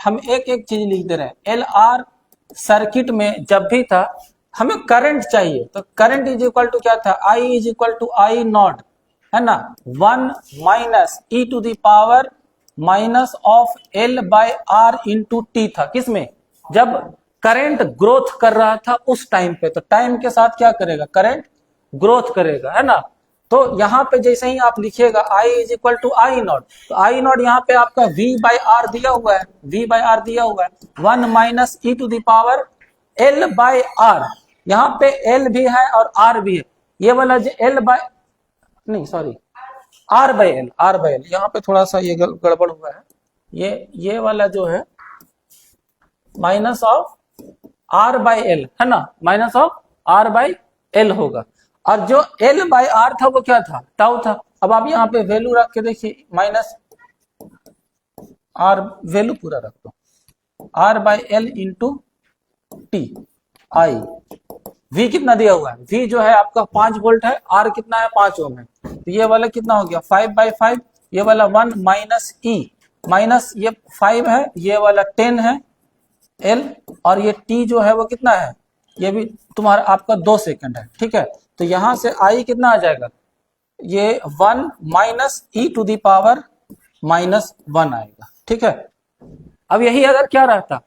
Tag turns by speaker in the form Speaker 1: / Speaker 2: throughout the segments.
Speaker 1: हम एक एक चीज लिख दे रहे हैं। एल आर सर्किट में जब भी था हमें करंट चाहिए, तो करंट इज इक्वल टू क्या था, I is equal to I naught, है ना, 1 minus E to the power minus of L by R into T था। किसमें, जब करंट ग्रोथ कर रहा था उस टाइम पे, तो टाइम के साथ क्या करेगा, करंट ग्रोथ करेगा, है ना। तो यहाँ पे जैसे ही आप लिखिएगा I is equal to I nought, तो आई नॉट यहाँ पे आपका V बाई आर दिया हुआ है, V बाई आर दिया हुआ है, 1 minus E to the power L by R, यहाँ पे L भी है और R भी है, ये वाला जो L बाई, नहीं sorry, R by L, R by L, यहाँ पे थोड़ा सा ये गड़बड़ हुआ है, ये वाला जो है minus of R by L, है ना, minus of R by L होगा, और जो L बाई R था वो क्या था, टाउ था। अब आप यहाँ पे वैल्यू रख के देखिए, माइनस R, वैल्यू पूरा रख दो, R by L into T I, V कितना दिया हुआ है, V जो है आपका 5 वोल्ट है, R कितना है 5 ओम है, तो ये वाला कितना हो गया 5 बाई 5, ये वाला 1 माइनस E, माइनस ये 5 है, ये वाला 10 है L, और ये T जो है वो कितना है, ये भी तुम्हारा आपका 2 सेकंड है, ठीक है। तो यहां से I कितना आ जाएगा, ये 1 minus E to the power minus 1 आएगा, ठीक है। अब यही अगर क्या रहता,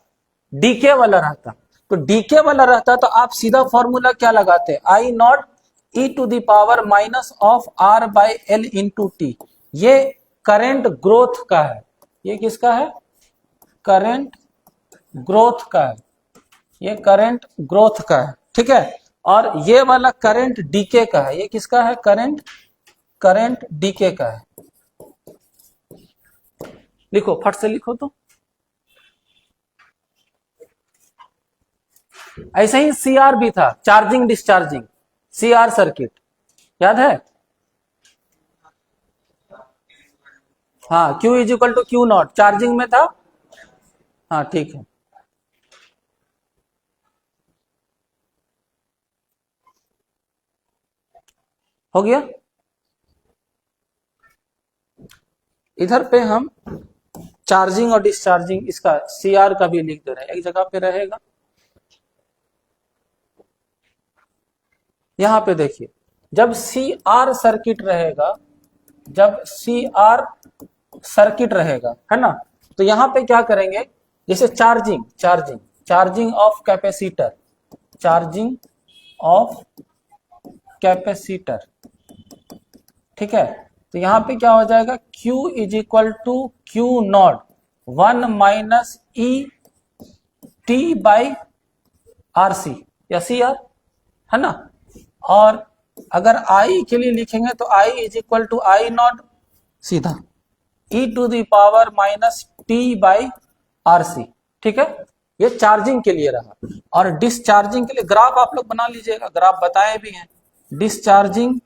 Speaker 1: डीके वाला रहता, तो डीके वाला रहता तो आप सीधा फॉर्मूला क्या लगाते, I not E to the power minus of R by L into T, ये करेंट ग्रोथ का है, ये किसका है, करेंट ग्रोथ का है, ये करंट ग्रोथ का है, ठीक है। और ये वाला करंट डीके का है, ये किसका है, करंट डीके का है। लिखो, फट से लिखो तो। ऐसे ही सीआर भी था, चार्जिंग डिस्चार्जिंग, सीआर सर्किट याद है, हाँ, Q is equal to Q nought, charging में था, हाँ ठीक है। हो गया, इधर पे हम चार्जिंग और डिस्चार्जिंग इसका सीआर का भी लिख दे रहे हैं, एक जगह पे रहेगा। यहां पे देखिए, जब सीआर सर्किट रहेगा, जब सीआर सर्किट रहेगा, है ना, तो यहां पे क्या करेंगे, जैसे charging of capacitor, charging of capacitor, ठीक है। तो यहां पे क्या हो जाएगा, Q is equal to Q nought 1 minus E T by R C, या सी आर, है ना। और अगर I के लिए लिखेंगे तो I is equal to I naught सीधा e to the power minus T by R C, ठीक है। ये चार्जिंग के लिए रहा, और डिस्चार्जिंग के लिए ग्राफ आप लोग बना लीजिएगा, ग्राफ बताए भी हैं। डिस्चार्जिंग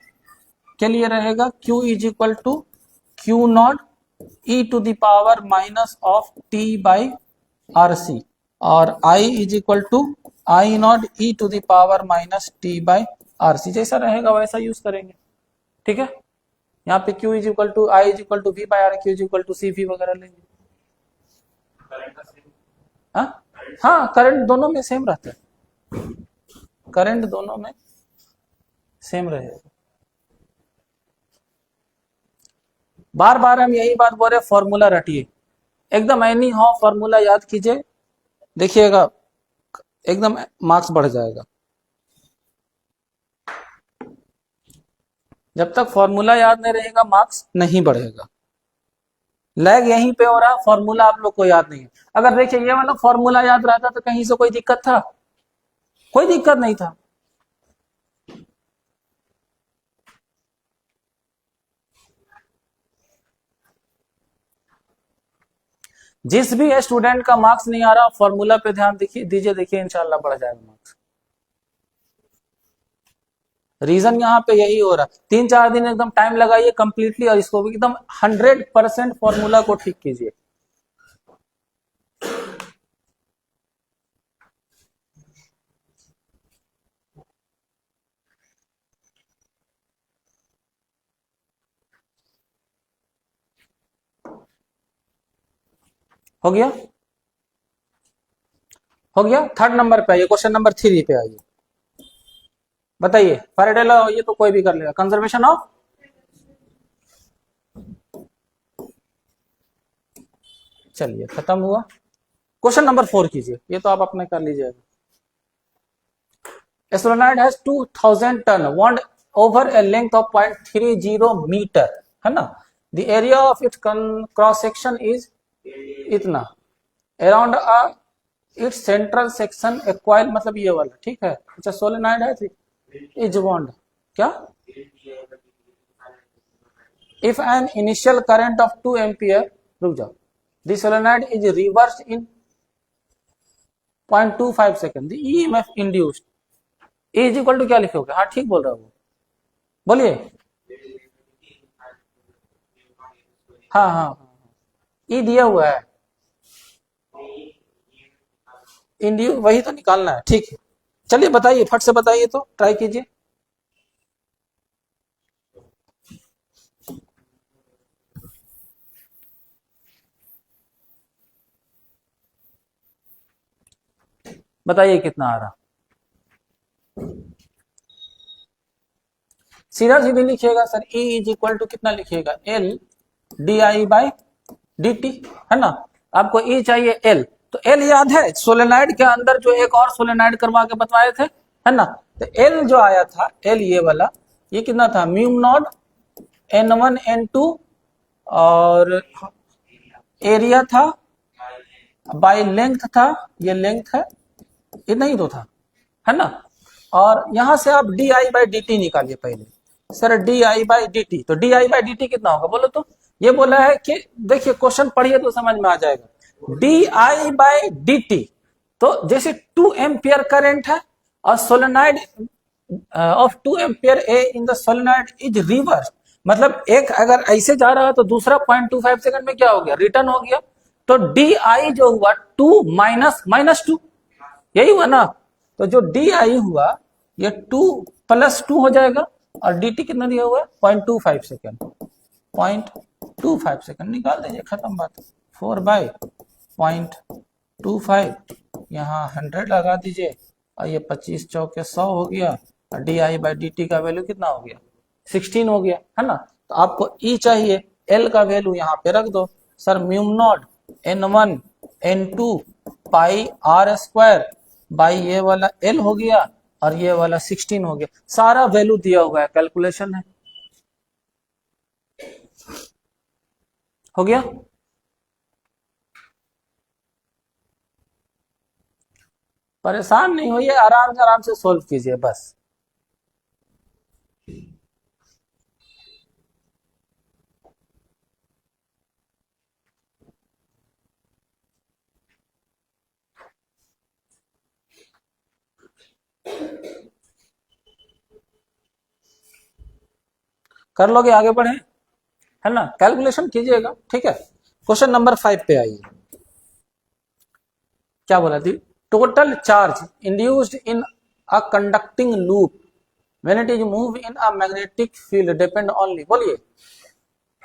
Speaker 1: के लिए रहेगा Q is equal to Q nought E to the power minus of T by R C, और I is equal to I not E to the power minus T by R C, जैसा रहेगा वैसा use करेंगे, ठीक है। यहाँ पे Q is equal to I is equal to V by R, Q is equal to C V वगैरह लेंगे। हाँ, करंट दोनों में सेम रहता है, करंट दोनों में सेम रहेगा। बार बार हम यही बात बोल रहे, फॉर्मूला रटिए, एकदम एनी हाउ फॉर्मूला याद कीजिए, देखिएगा एकदम मार्क्स बढ़ जाएगा। जब तक फॉर्मूला याद नहीं रहेगा मार्क्स नहीं बढ़ेगा। लैग यहीं पे हो रहा, फॉर्मूला आप लोग को याद नहीं है। अगर देखिए ये वाला फॉर्मूला याद रहता तो कहीं से कोई दिक्कत था, कोई दिक्कत नहीं था। जिस भी स्टूडेंट का मार्क्स नहीं आ रहा, फॉर्मूला पे ध्यान दीजिए, देखिए इंशाल्लाह बढ़ जाएगा मार्क्स। रीजन यहाँ पे यही हो रहा, 3-4 दिन एकदम टाइम लगाइए कंप्लीटली, और इसको भी एकदम 100% फॉर्मूला को ठीक कीजिए। हो गया। हो गया। थर्ड नंबर पे आइए, क्वेश्चन नंबर 3 पे आइए। बताइए फैराडे लॉ, ये तो कोई भी कर लेगा। कंजर्वेशन ऑफ, चलिए खत्म हुआ। क्वेश्चन नंबर 4 कीजिए, ये तो आप अपने कर लीजिएगा। A solenoid has 2000 ton wound over a length of 0.30 meter, है ना। The area of its cross section is इतना, around its central section a coil, मतलब ये वाला, ठीक है। अच्छा सोलेनॉइड है, इज wound, क्या, if an initial current of 2 ampere, रुक जाओ, the solenoid is reversed in 0.25 second, the EMF induced is equal to क्या लिखोगे? हाँ ठीक बोल रहा हूँ, बोलिए। हाँ हाँ हाँ, ई दिया हुआ है, इंड्यू वही तो निकालना है, ठीक है। चलिए बताइए, फट से बताइए, तो ट्राई कीजिए। बताइए कितना आ रहा। सीधा सीधे लिखिएगा sir, E is equal to कितना लिखिएगा, L D I by D T, है ना। आपको E चाहिए L, तो L याद है सोलेनाइड के अंदर जो एक और सोलेनाइड करवा के बताए थे, है ना। तो L जो आया था, L ये वाला, ये कितना था, म्यूम नॉट N1 N2, और एरिया था, बाई लेंथ था, ये लेंथ है, ये नहीं तो था, है ना। और यहां से आप D I by D T निकालिए पहले। Sir D I by D T, तो D I by D T कितना होगा बोलो तो। ये बोला है कि देखिए क्वेश्चन पढ़िए तो समझ में आ जाएगा। D I by D T, तो जैसे 2 एम्पियर करंट है और solenoid of 2 ampere A in the solenoid is reverse, मतलब एक अगर ऐसे जा रहा है तो दूसरा 0.25 सेकंड में क्या हो गया, रिटर्न हो गया। तो डी आई जो हुआ 2 माइनस माइनस 2, यही हुआ ना। तो जो डी आई हुआ ये 2 प्लस 2 हो जाएगा, और डी टी कितना दिया हुआ है, 0.25 सेकेंड, 0.25 सेकेंड निकाल दीजिए, खत्म बात। 4 बाई 0.25, यहाँ 100 लगा दीजिए, और ये 25 चौके 100 हो गया, और D I by D T का वैल्यू कितना हो गया, 16 हो गया, है ना। तो आपको ई चाहिए, एल का वैल्यू यहाँ पे रख दो sir, mu naught N1 N2 pi R square by ये वाला L हो गया, और ये वाला 16 हो गया। सारा वैल्यू दिया हुआ है, कैलकुलेशन है, हो गया। परेशान नहीं होइए, आराम से सोल्व कीजिए बस। कर लोगे, आगे बढ़े, है ना, कैलकुलेशन कीजिएगा, ठीक है। क्वेश्चन नंबर 5 पे आइए। क्या बोला थी, total charge induced in a conducting loop when it is move in a magnetic field depend only, बोलिए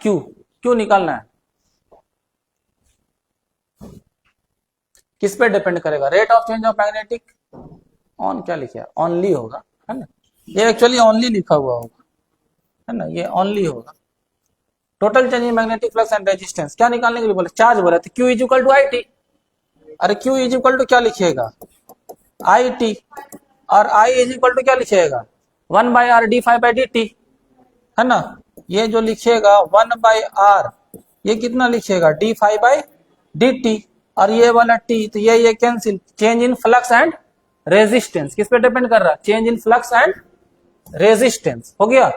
Speaker 1: क्यू, क्यू निकालना है, किस पे डिपेंड करेगा, rate of change of magnetic, on क्या लिखा, ऑनली होगा, है ना। ये एक्चुअली ऑनली लिखा हुआ होगा, है ना, ये ऑनली होगा। Total change in magnetic flux and resistance क्या निकालने के लिए बोले, चार्ज बोला था, Q is equal to I T. अरे क्यू इज इक्वल टू क्या लिखिएगा, आई टी, और आई इज इक्वल टू क्या लिखिएगा, 1 by R D five by D T, है ना। ये जो लिखिएगा 1 बाई आर, ये कितना लिखिएगा, D five by D T, और ये वाला टी, तो ये cancel. Change in flux and resistance किस पे डिपेंड कर रहा है, change in flux and resistance, हो गया।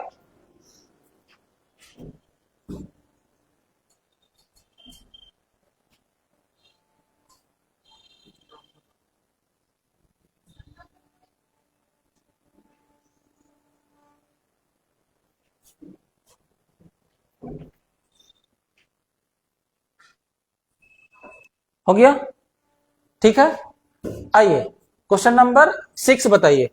Speaker 1: हो गया, ठीक है। आइए क्वेश्चन नंबर 6 बताइए।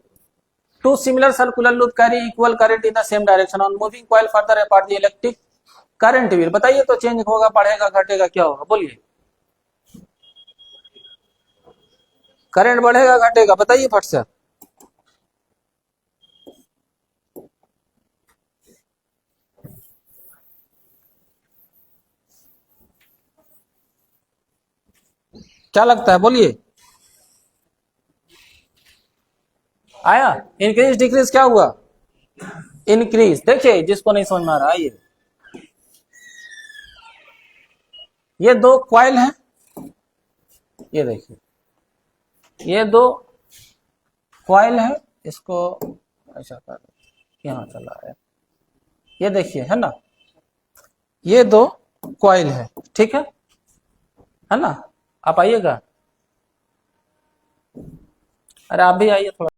Speaker 1: Two similar circular loop carry equal current in the same direction on moving coil further apart the electric current will, बताइए तो चेंज होगा, बढ़ेगा, घटेगा, क्या होगा, बोलिए। करंट बढ़ेगा घटेगा बताइए फट से। क्या लगता है बोलिए। आया। इंक्रीज डिक्रीज क्या हुआ, इंक्रीज। देखिए जिसको नहीं समझ में आ रहा आइए, ये दो कॉइल हैं, ये देखिए ये दो कॉइल है, इसको ऐसा कर, यहाँ चला है, ये देखिए है ना, ये दो कॉइल है, ठीक है ना। आप आइएगा, अरे आप भी आइए थोड़ा।